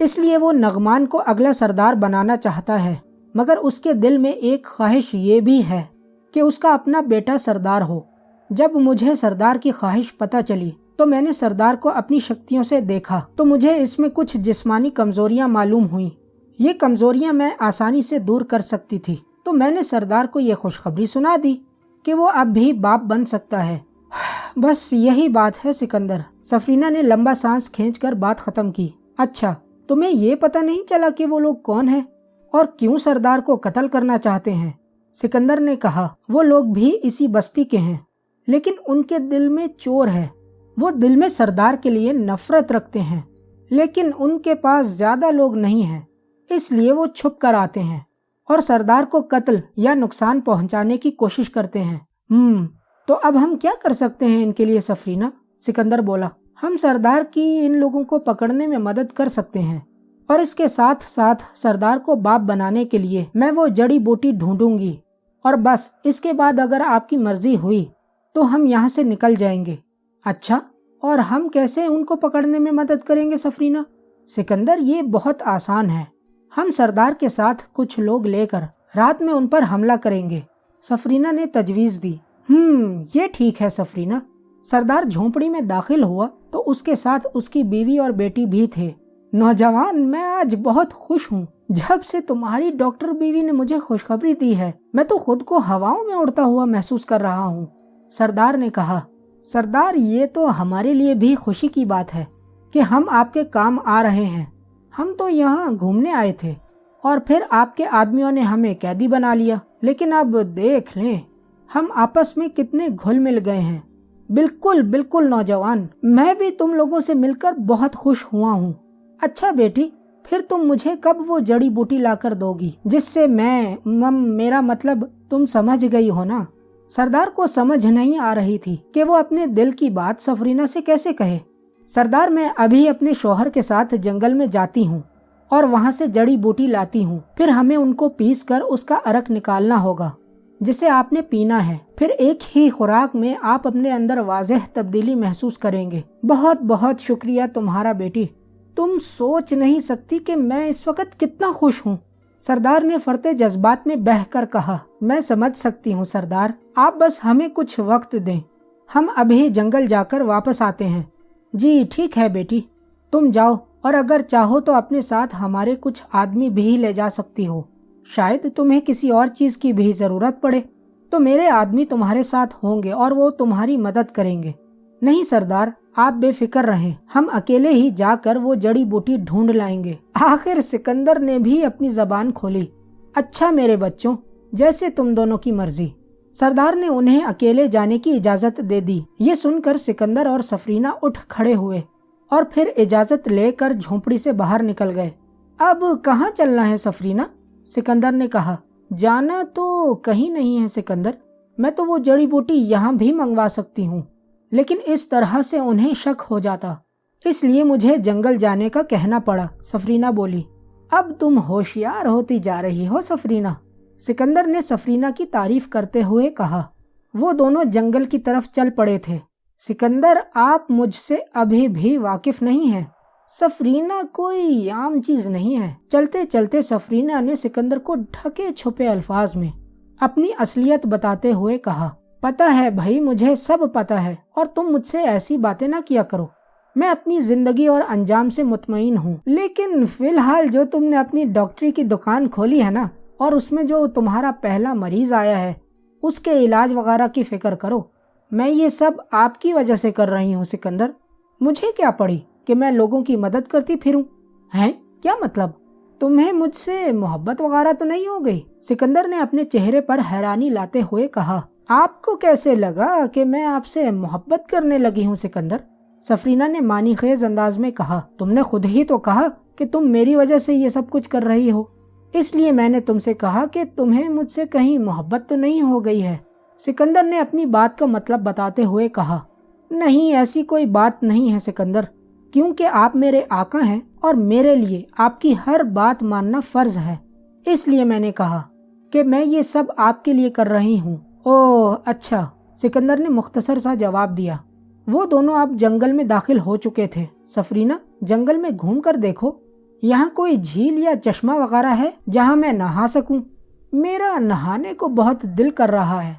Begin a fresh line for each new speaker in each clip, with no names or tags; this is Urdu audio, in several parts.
اس لیے وہ نعمان کو اگلا سردار بنانا چاہتا ہے، مگر اس کے دل میں ایک خواہش یہ بھی ہے کہ اس کا اپنا بیٹا سردار ہو۔ جب مجھے سردار کی خواہش پتہ چلی تو میں نے سردار کو اپنی شکتیوں سے دیکھا تو مجھے اس میں کچھ جسمانی کمزوریاں معلوم ہوئیں۔ یہ کمزوریاں میں آسانی سے دور کر سکتی تھی، تو میں نے سردار کو یہ خوشخبری سنا دی کہ وہ اب بھی باپ بن سکتا ہے۔ بس یہی بات ہے سکندر۔ سفرینہ نے لمبا سانس کھینچ کر بات ختم کی۔ اچھا، تمہیں یہ پتہ نہیں چلا کہ وہ لوگ کون ہیں اور کیوں سردار کو قتل کرنا چاہتے ہیں؟ سکندر نے کہا، وہ لوگ بھی اسی بستی کے ہیں، لیکن ان کے دل میں چور ہے۔ وہ دل میں سردار کے لیے نفرت رکھتے ہیں، لیکن ان کے پاس زیادہ لوگ نہیں ہیں، اس لیے وہ چھپ کر آتے ہیں اور سردار کو قتل یا نقصان پہنچانے کی کوشش کرتے ہیں۔ تو اب ہم کیا کر سکتے ہیں ان کے لیے سفرینہ؟ سکندر بولا، ہم سردار کی ان لوگوں کو پکڑنے میں مدد کر سکتے ہیں، اور اس کے ساتھ ساتھ سردار کو باپ بنانے کے لیے میں وہ جڑی بوٹی ڈھونڈوں گی، اور بس اس کے بعد اگر آپ کی مرضی ہوئی تو ہم یہاں سے نکل جائیں گے۔ اچھا، اور ہم کیسے ان کو پکڑنے میں مدد کریں گے سفرینہ؟ سکندر، یہ بہت آسان ہے۔ ہم سردار کے ساتھ کچھ لوگ لے کر رات میں ان پر حملہ کریں گے، سفرینہ نے تجویز دی۔ یہ ٹھیک ہے سفرینہ۔ سردار جھونپڑی میں داخل ہوا تو اس کے ساتھ اس کی بیوی اور بیٹی بھی تھے۔ نوجوان، میں آج بہت خوش ہوں۔ جب سے تمہاری ڈاکٹر بیوی نے مجھے خوشخبری دی ہے، میں تو خود کو ہواؤں میں اڑتا ہوا محسوس کر رہا ہوں، سردار نے کہا۔ سردار، یہ تو ہمارے لیے بھی خوشی کی بات ہے کہ ہم آپ کے کام آ رہے ہیں۔ ہم تو یہاں گھومنے آئے تھے اور پھر آپ کے آدمیوں نے ہمیں قیدی بنا لیا، لیکن اب دیکھ لیں ہم آپس میں کتنے گھل مل گئے ہیں۔ بالکل بالکل نوجوان، میں بھی تم لوگوں سے مل کر بہت خوش ہوا ہوں۔ اچھا بیٹی، پھر تم مجھے کب وہ جڑی بوٹی لا کر دو گی جس سے میرا مطلب تم سمجھ گئی ہو نا؟ سردار کو سمجھ نہیں آ رہی تھی کہ وہ اپنے دل کی بات سفرینہ سے کیسے کہے۔ سردار، میں ابھی اپنے شوہر کے ساتھ جنگل میں جاتی ہوں اور وہاں سے جڑی بوٹی لاتی ہوں، پھر ہمیں ان کو پیس کر اس کا عرق نکالنا ہوگا جسے آپ نے پینا ہے۔ پھر ایک ہی خوراک میں آپ اپنے اندر واضح تبدیلی محسوس کریں گے۔ بہت بہت شکریہ تمہارا بیٹی، تم سوچ نہیں سکتی کہ میں اس وقت کتنا خوش ہوں، سردار نے فرتے جذبات میں بہہ کر کہا۔ میں سمجھ سکتی ہوں سردار، آپ بس ہمیں کچھ وقت دیں، ہم ابھی جنگل جا کر واپس آتے ہیں۔ جی ٹھیک ہے بیٹی، تم جاؤ، اور اگر چاہو تو اپنے ساتھ ہمارے کچھ آدمی بھی لے جا سکتی ہو، شاید تمہیں کسی اور چیز کی بھی ضرورت پڑے تو میرے آدمی تمہارے ساتھ ہوں گے اور وہ تمہاری مدد کریں گے۔ نہیں سردار، آپ بے فکر رہیں، ہم اکیلے ہی جا کر وہ جڑی بوٹی ڈھونڈ لائیں گے۔ آخر سکندر نے بھی اپنی زبان کھولی۔ اچھا میرے بچوں، جیسے تم دونوں کی مرضی۔ سردار نے انہیں اکیلے جانے کی اجازت دے دی۔ یہ سن کر سکندر اور سفرینہ اٹھ کھڑے ہوئے اور پھر اجازت لے کر جھونپڑی سے باہر نکل گئے۔ اب کہاں چلنا ہے سفرینہ؟ سکندر نے کہا۔ جانا تو کہیں نہیں ہے سکندر، میں تو وہ جڑی بوٹی یہاں بھی منگوا سکتی ہوں، لیکن اس طرح سے انہیں شک ہو جاتا، اس لیے مجھے جنگل جانے کا کہنا پڑا، سفرینہ بولی۔ اب تم ہوشیار ہوتی جا رہی ہو سفرینہ، سکندر نے سفرینہ کی تعریف کرتے ہوئے کہا۔ وہ دونوں جنگل کی طرف چل پڑے تھے۔ سکندر، آپ مجھ سے ابھی بھی واقف نہیں ہیں، سفرینہ کوئی عام چیز نہیں ہے۔ چلتے چلتے سفرینہ نے سکندر کو ڈھکے چھپے الفاظ میں اپنی اصلیت بتاتے ہوئے کہا، پتہ ہے بھائی، مجھے سب پتہ ہے، اور تم مجھ سے ایسی باتیں نہ کیا کرو۔ میں اپنی زندگی اور انجام سے مطمئن ہوں، لیکن فی الحال جو تم نے اپنی ڈاکٹری کی دکان کھولی ہے نا، اور اس میں جو تمہارا پہلا مریض آیا ہے، اس کے علاج وغیرہ کی فکر کرو۔ میں یہ سب آپ کی وجہ سے کر رہی ہوں سکندر۔ مجھے کیا پڑی کہ میں لوگوں کی مدد کرتی پھروں؟ ہیں؟ کیا مطلب؟ تمہیں مجھ سے محبت وغیرہ تو نہیں ہو گئی؟ سکندر نے اپنے چہرے پر حیرانی لاتے ہوئے کہا۔ آپ کو کیسے لگا کہ میں آپ سے محبت کرنے لگی ہوں سکندر؟ سفرینہ نے معنی خیز انداز میں کہا۔ تم نے خود ہی تو کہا کہ تم میری وجہ سے یہ سب کچھ کر رہی ہو، اس لیے میں نے تم سے کہا کہ تمہیں مجھ سے کہیں محبت تو نہیں ہو گئی ہے۔ سکندر نے اپنی بات کا مطلب بتاتے ہوئے کہا۔ نہیں، ایسی کوئی بات نہیں ہے سکندر، کیونکہ آپ میرے آقا ہیں اور میرے لیے آپ کی ہر بات ماننا فرض ہے، اس لیے میں نے کہا کہ میں یہ سب آپ کے لیے کر رہی ہوں۔ اوہ اچھا، سکندر نے مختصر سا جواب دیا۔ وہ دونوں اب جنگل میں داخل ہو چکے تھے۔ سفرینہ، جنگل میں گھوم کر دیکھو، یہاں کوئی جھیل یا چشمہ وغیرہ ہے جہاں میں نہا سکوں؟ میرا نہانے کو بہت دل کر رہا ہے۔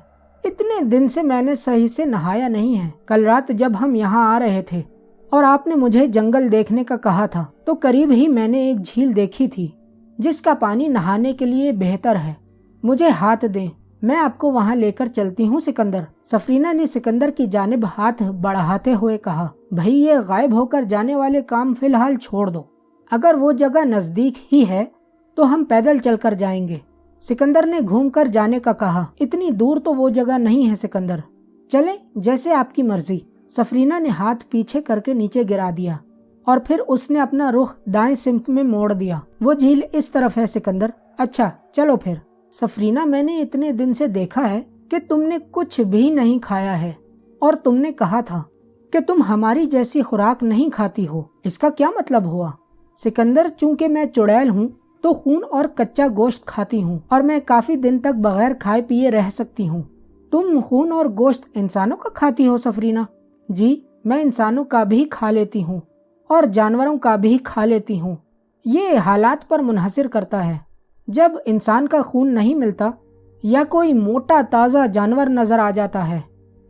اتنے دن سے میں نے صحیح سے نہایا نہیں ہے۔ کل رات جب ہم یہاں آ رہے تھے اور آپ نے مجھے جنگل دیکھنے کا کہا تھا تو قریب ہی میں نے ایک جھیل دیکھی تھی جس کا پانی نہانے کے لیے بہتر ہے۔ مجھے ہاتھ دیں، میں آپ کو وہاں لے کر چلتی ہوں سکندر۔ سفرینہ نے سکندر کی جانب ہاتھ بڑھاتے ہوئے کہا، بھائی یہ غائب ہو کر جانے والے کام فی الحال چھوڑ دو۔ اگر وہ جگہ نزدیک ہی ہے تو ہم پیدل چل کر جائیں گے۔ سکندر نے گھوم کر جانے کا کہا، اتنی دور تو وہ جگہ نہیں ہے سکندر، چلیں جیسے آپ کی مرضی۔ سفرینہ نے ہاتھ پیچھے کر کے نیچے گرا دیا اور پھر اس نے اپنا رخ دائیں سمت میں موڑ دیا۔ وہ جھیل اس طرف ہے سکندر۔ اچھا چلو پھر۔ سفرینہ، میں نے اتنے دن سے دیکھا ہے کہ تم نے کچھ بھی نہیں کھایا ہے اور تم نے کہا تھا کہ تم ہماری جیسی خوراک نہیں کھاتی ہو، اس کا کیا مطلب ہوا؟ سکندر، چونکہ میں چڑیل ہوں تو خون اور کچا گوشت کھاتی ہوں اور میں کافی دن تک بغیر کھائے پیے رہ سکتی ہوں۔ تم خون اور گوشت انسانوں کا کھاتی ہو سفرینہ؟ جی، میں انسانوں کا بھی کھا لیتی ہوں اور جانوروں کا بھی کھا لیتی ہوں۔ یہ حالات پر منحصر کرتا ہے۔ جب انسان کا خون نہیں ملتا یا کوئی موٹا تازہ جانور نظر آ جاتا ہے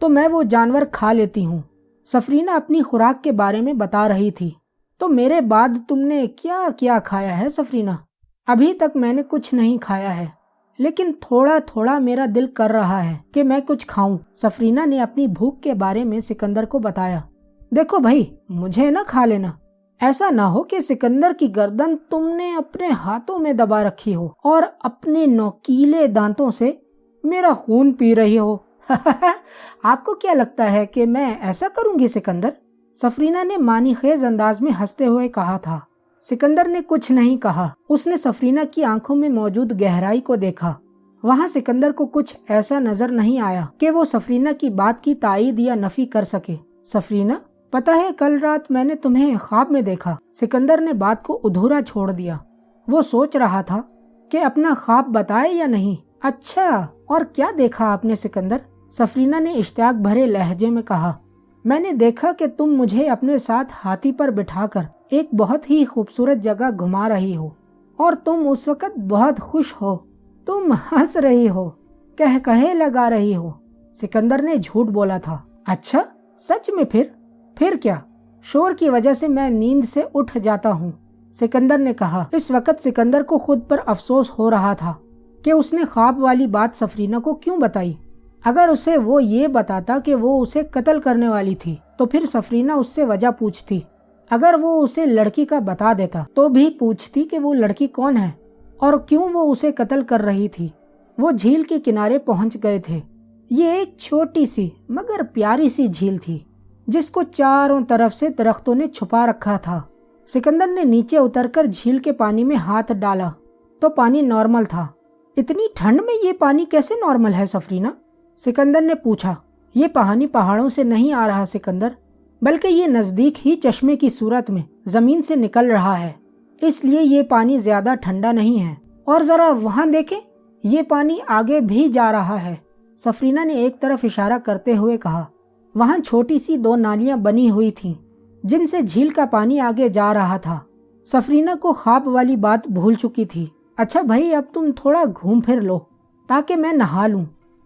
تو میں وہ جانور کھا لیتی ہوں۔ سفرینہ اپنی خوراک کے بارے میں بتا رہی تھی۔ تو میرے بعد تم نے کیا کیا کھایا ہے سفرینہ؟ ابھی تک میں نے کچھ نہیں کھایا ہے، لیکن تھوڑا تھوڑا میرا دل کر رہا ہے کہ میں کچھ کھاؤں۔ سفرینہ نے اپنی بھوک کے بارے میں سکندر کو بتایا۔ دیکھو بھائی، مجھے نہ کھا لینا، ایسا نہ ہو کہ سکندر کی گردن تم نے اپنے ہاتھوں میں دبا رکھی ہو اور اپنے نوکیلے دانتوں سے میرا خون پی رہی ہو۔ آپ کو کیا لگتا ہے کہ میں ایسا کروں گی سکندر؟ سفرینہ نے معنی خیز انداز میں ہنستے ہوئے کہا تھا۔ سکندر نے کچھ نہیں کہا۔ اس نے سفرینہ کی آنکھوں میں موجود گہرائی کو دیکھا۔ وہاں سکندر کو کچھ ایسا نظر نہیں آیا کہ وہ سفرینہ کی بات کی تائید یا نفی کر سکے۔ سفرینہ، پتہ ہے کل رات میں نے تمہیں خواب میں دیکھا۔ سکندر نے بات کو ادھورا چھوڑ دیا۔ وہ سوچ رہا تھا کہ اپنا خواب بتائے یا نہیں۔ اچھا، اور کیا دیکھا آپ نے سکندر؟ سفرینہ نے اشتیاق بھرے لہجے میں کہا، میں نے دیکھا کہ تم مجھے اپنے ساتھ ہاتھی پر بٹھا کر ایک بہت ہی خوبصورت جگہ گھما رہی ہو اور تم اس وقت بہت خوش ہو۔ تم ہنس رہی ہو، کہے لگا رہی ہو۔ سکندر نے جھوٹ بولا تھا۔ اچھا، سچ میں؟ پھر کیا؟ شور کی وجہ سے میں نیند سے اٹھ جاتا ہوں، سکندر نے کہا۔ اس وقت سکندر کو خود پر افسوس ہو رہا تھا کہ اس نے خواب والی بات سفرینہ کو کیوں بتائی۔ اگر اسے وہ یہ بتاتا کہ وہ اسے قتل کرنے والی تھی تو پھر سفرینہ اس سے وجہ پوچھتی۔ اگر وہ اسے لڑکی کا بتا دیتا تو بھی پوچھتی کہ وہ لڑکی کون ہے اور کیوں وہ اسے قتل کر رہی تھی۔ وہ جھیل کے کنارے پہنچ گئے تھے۔ یہ ایک چھوٹی سی مگر پیاری سی جھیل تھی جس کو چاروں طرف سے درختوں نے چھپا رکھا تھا۔ سکندر نے نیچے اتر کر جھیل کے پانی میں ہاتھ ڈالا تو پانی نارمل تھا۔ اتنی ٹھنڈ میں یہ پانی کیسے نارمل ہے سفرینہ؟ سکندر نے پوچھا۔ یہ پانی پہاڑوں سے نہیں آ رہا سکندر، بلکہ یہ نزدیک ہی چشمے کی صورت میں زمین سے نکل رہا ہے، اس لیے یہ پانی زیادہ ٹھنڈا نہیں ہے۔ اور ذرا وہاں دیکھیں، یہ پانی آگے بھی جا رہا ہے، سفرینہ نے ایک طرف اشارہ کرتے ہوئے کہا۔ وہاں چھوٹی سی 2 نالیاں بنی ہوئی تھیں جن سے جھیل کا پانی آگے جا رہا تھا۔ سفرینہ کو خواب والی بات بھول چکی تھی۔ اچھا بھائی، اب تم تھوڑا گھوم پھر لو تاکہ میں نہا لوں،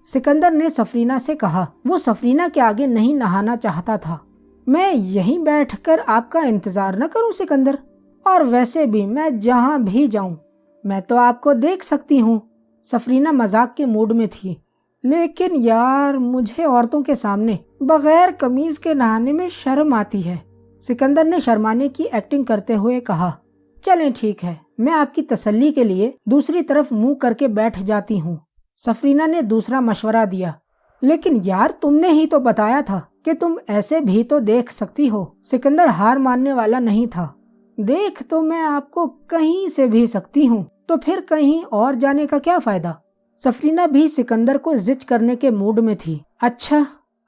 سکندر نے سفرینہ سے کہا۔ وہ سفرینہ کے آگے نہیں نہانا چاہتا تھا۔ میں یہیں بیٹھ کر آپ کا انتظار نہ کروں سکندر؟ اور ویسے بھی میں جہاں بھی جاؤں میں تو آپ کو دیکھ سکتی ہوں۔ سفرینہ مذاق کے موڈ میں تھی۔ لیکن یار، مجھے عورتوں کے سامنے بغیر قمیض کے نہانے میں شرم آتی ہے، سکندر نے شرمانے کی ایکٹنگ کرتے ہوئے کہا۔ چلیں ٹھیک ہے، میں آپ کی تسلی کے لیے دوسری طرف منہ کر کے بیٹھ جاتی ہوں، سفرینہ نے دوسرا مشورہ دیا۔ لیکن یار، تم نے ہی تو بتایا تھا کہ تم ایسے بھی تو دیکھ سکتی ہو۔ سکندر ہار ماننے والا نہیں تھا۔ دیکھ تو میں آپ کو کہیں سے بھی سکتی ہوں، تو پھر کہیں اور جانے کا کیا فائدہ؟ سفرینہ بھی سکندر کو زچ کرنے کے موڈ میں تھی۔ اچھا،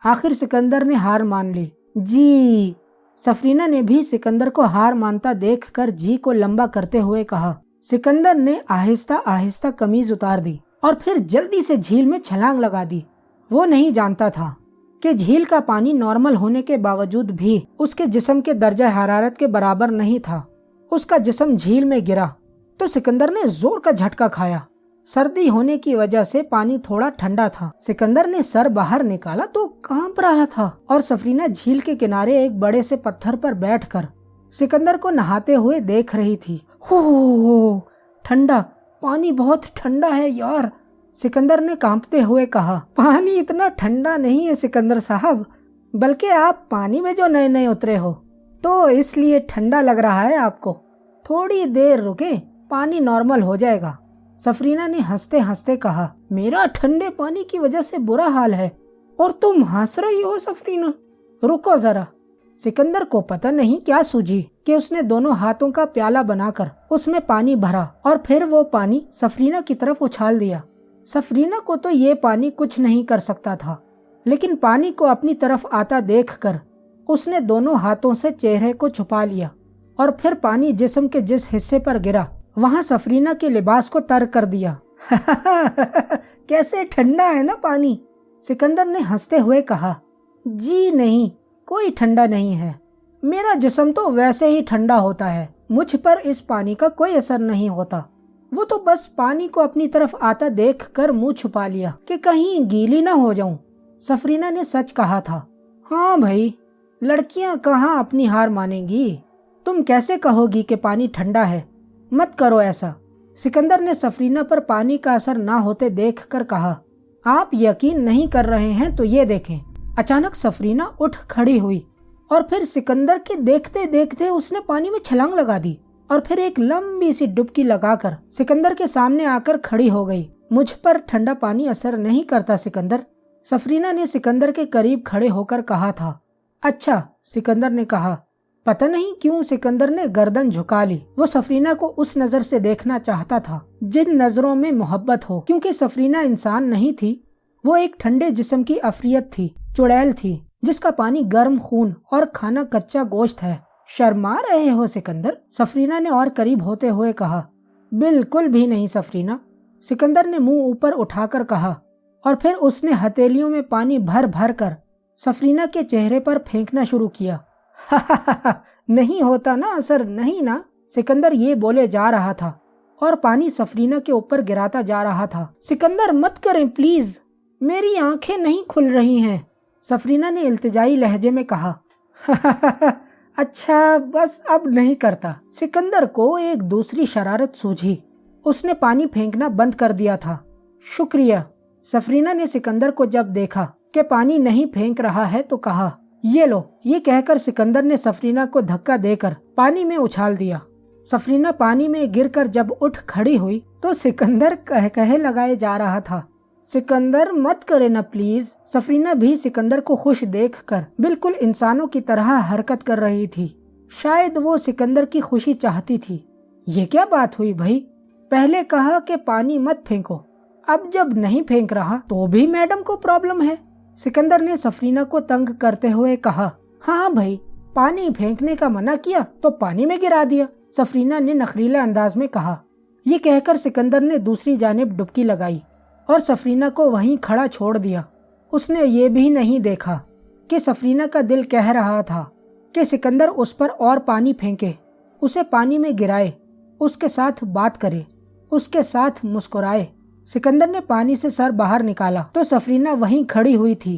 آخر سکندر نے ہار مان لی۔ جی، سفرینہ نے بھی سکندر کو ہار مانتا دیکھ کر جی کو لمبا کرتے ہوئے کہا۔ سکندر نے آہستہ آہستہ قمیض اتار دی اور پھر جلدی سے جھیل میں چھلانگ لگا دی۔ وہ نہیں جانتا تھا کہ جھیل کا پانی نارمل ہونے کے باوجود بھی اس کے جسم کے درجہ حرارت کے برابر نہیں تھا۔ اس کا جسم جھیل میں گرا تو سکندر نے زور کا جھٹکا کھایا۔ سردی ہونے کی وجہ سے پانی تھوڑا ٹھنڈا تھا۔ سکندر نے سر باہر نکالا تو کانپ رہا تھا اور سفرینہ جھیل کے کنارے ایک بڑے سے پتھر پر بیٹھ کر سکندر کو نہاتے ہوئے دیکھ رہی تھی۔ ہو ٹھنڈا، پانی بہت ٹھنڈا ہے یار، سکندر نے کانپتے ہوئے کہا۔ پانی اتنا ٹھنڈا نہیں ہے سکندر صاحب، بلکہ آپ پانی میں جو نئے نئے اترے ہو تو اس لیے ٹھنڈا لگ رہا ہے آپ کو۔ تھوڑی دیر رکے، پانی نارمل ہو جائے گا، سفرینہ نے ہنستے ہنستے کہا۔ میرا ٹھنڈے پانی کی وجہ سے برا حال ہے اور تم ہنس رہی ہو سفرینہ؟ رکو ذرا۔ سکندر کو پتہ نہیں کیا سوجھی کہ اس نے دونوں ہاتھوں کا پیالہ بنا کر اس میں پانی بھرا اور پھر وہ پانی سفرینہ کی طرف اچھال دیا۔ سفرینہ کو تو یہ پانی کچھ نہیں کر سکتا تھا، لیکن پانی کو اپنی طرف آتا دیکھ کر اس نے دونوں ہاتھوں سے چہرے کو چھپا لیا اور پھر پانی جسم کے جس حصے پر گرا وہاں سفرینہ کے لباس کو تر کر دیا۔ کیسے ٹھنڈا ہے نا پانی، سکندر نے ہنستے ہوئے کہا۔ جی نہیں، کوئی ٹھنڈا نہیں ہے، میرا جسم تو ویسے ہی ٹھنڈا ہوتا ہے، مجھ پر اس پانی کا کوئی اثر نہیں ہوتا۔ وہ تو بس پانی کو اپنی طرف آتا دیکھ کر منہ چھپا لیا کہ کہیں گیلی نہ ہو جاؤں۔ سفرینہ نے سچ کہا تھا۔ ہاں بھائی، لڑکیاں کہاں اپنی ہار مانیں گی، تم کیسے کہو گی کہ پانی ٹھنڈا ہے؟ مت کرو ایسا، سکندر نے سفرینہ پر پانی کا اثر نہ ہوتے دیکھ کر کہا۔ آپ یقین نہیں کر رہے ہیں تو یہ دیکھیں۔ اچانک سفرینہ اٹھ کھڑی ہوئی اور پھر سکندر کے دیکھتے دیکھتے اس نے پانی میں چھلانگ لگا دی اور پھر ایک لمبی سی ڈبکی لگا کر سکندر کے سامنے آ کر کھڑی ہو گئی۔ مجھ پر ٹھنڈا پانی اثر نہیں کرتا سکندر، سفرینہ نے سکندر کے قریب کھڑے ہو کر کہا تھا۔ اچھا، سکندر نے کہا۔ پتہ نہیں کیوں سکندر نے گردن جھکا لی۔ وہ سفرینہ کو اس نظر سے دیکھنا چاہتا تھا جن نظروں میں محبت ہو، کیونکہ سفرینہ انسان نہیں تھی، وہ ایک ٹھنڈے جسم کی عفریت تھی، چڑیل تھی جس کا پانی گرم خون اور کھانا کچا گوشت ہے۔ شرما رہے ہو سکندر، سفرینہ نے اور قریب ہوتے ہوئے کہا۔ بالکل بھی نہیں سفرینہ، سکندر نے منہ اوپر اٹھا کر کہا اور پھر اس نے ہتھیلیوں میں پانی بھر بھر کر سفرینہ کے چہرے پر پھینکنا شروع کیا۔ نہیں ہوتا نا اثر، نہیں نا، سکندر یہ بولے جا رہا تھا اور پانی سفرینہ کے اوپر گراتا جا رہا تھا۔ سکندر مت کریں پلیز، میری آنکھیں نہیں کھل رہی ہیں، سفرینہ نے التجائی لہجے میں کہا۔ اچھا بس اب نہیں کرتا۔ سکندر کو ایک دوسری شرارت سوجھی، اس نے پانی پھینکنا بند کر دیا تھا۔ شکریہ، سفرینہ نے سکندر کو جب دیکھا کہ پانی نہیں پھینک رہا ہے تو کہا۔ یہ لو، یہ کہہ کر سکندر نے سفرینہ کو دھکا دے کر پانی میں اچھال دیا۔ سفرینہ پانی میں گر کر جب اٹھ کھڑی ہوئی تو سکندر کہے لگائے جا رہا تھا۔ سکندر مت کرے نا پلیز۔ سفرینہ بھی سکندر کو خوش دیکھ کر بالکل انسانوں کی طرح حرکت کر رہی تھی، شاید وہ سکندر کی خوشی چاہتی تھی۔ یہ کیا بات ہوئی بھائی، پہلے کہا کہ پانی مت پھینکو، اب جب نہیں پھینک رہا تو بھی میڈم کو پرابلم ہے، سکندر نے سفرینہ کو تنگ کرتے ہوئے کہا۔ ہاں بھائی، پانی پھینکنے کا منع کیا تو پانی میں گرا دیا، سفرینہ نے نخریلے انداز میں کہا۔ یہ کہہ کر سکندر نے دوسری جانب ڈبکی لگائی اور سفرینہ کو وہیں کھڑا چھوڑ دیا۔ اس نے یہ بھی نہیں دیکھا کہ سفرینہ کا دل کہہ رہا تھا کہ سکندر اس پر اور پانی پھینکے، اسے پانی میں گرائے، اس کے ساتھ بات کرے، اس کے ساتھ مسکرائے۔ سکندر نے پانی سے سر باہر نکالا تو سفرینہ وہیں کھڑی ہوئی تھی،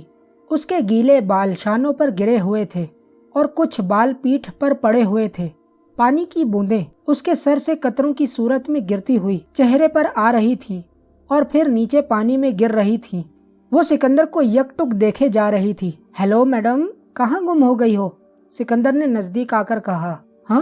اس کے گیلے بال شانوں پر گرے ہوئے تھے اور کچھ بال پیٹھ پر پڑے ہوئے تھے۔ پانی کی بوندیں اس کے سر سے قطروں کی صورت میں گرتی ہوئی چہرے پر آ رہی تھی اور پھر نیچے پانی میں گر رہی تھی۔ وہ سکندر کو یک ٹک دیکھے جا رہی تھی۔ ہیلو میڈم، کہاں گم ہو گئی ہو، سکندر نے نزدیک آ کر کہا۔ ہاں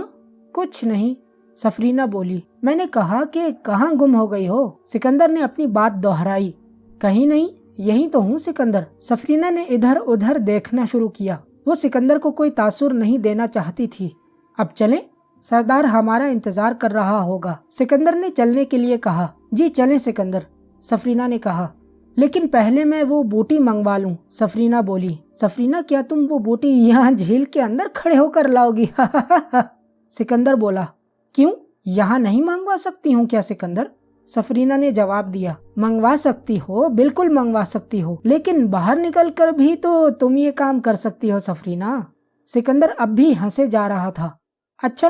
کچھ نہیں، سفرینہ بولی۔ میں نے کہا کہ کہاں گم ہو گئی ہو، سکندر نے اپنی بات دہرائی۔ کہیں نہیں، یہیں تو ہوں سکندر، سفرینہ نے ادھر ادھر دیکھنا شروع کیا۔ وہ سکندر کو کوئی تاثر نہیں دینا چاہتی تھی۔ اب چلیں، سردار ہمارا انتظار کر رہا ہوگا، سکندر نے چلنے کے لیے کہا۔ جی چلیں سکندر، سفرینہ نے کہا، لیکن پہلے میں وہ بوٹی منگوا لوں، سفرینہ بولی۔ سفرینہ کیا تم وہ بوٹی یہاں جھیل کے اندر کھڑے ہو کر لاؤ گی؟ سکندر بولا۔ کیوں، یہاں نہیں منگوا سکتی ہوں کیا سکندر؟ سفرینہ نے جواب دیا۔ منگوا سکتی ہو، بالکل منگوا سکتی ہو، لیکن باہر نکل کر بھی تو تم یہ کام کر سکتی ہو سفرینہ۔ سکندر اب بھی ہنسے جا رہا تھا۔ اچھا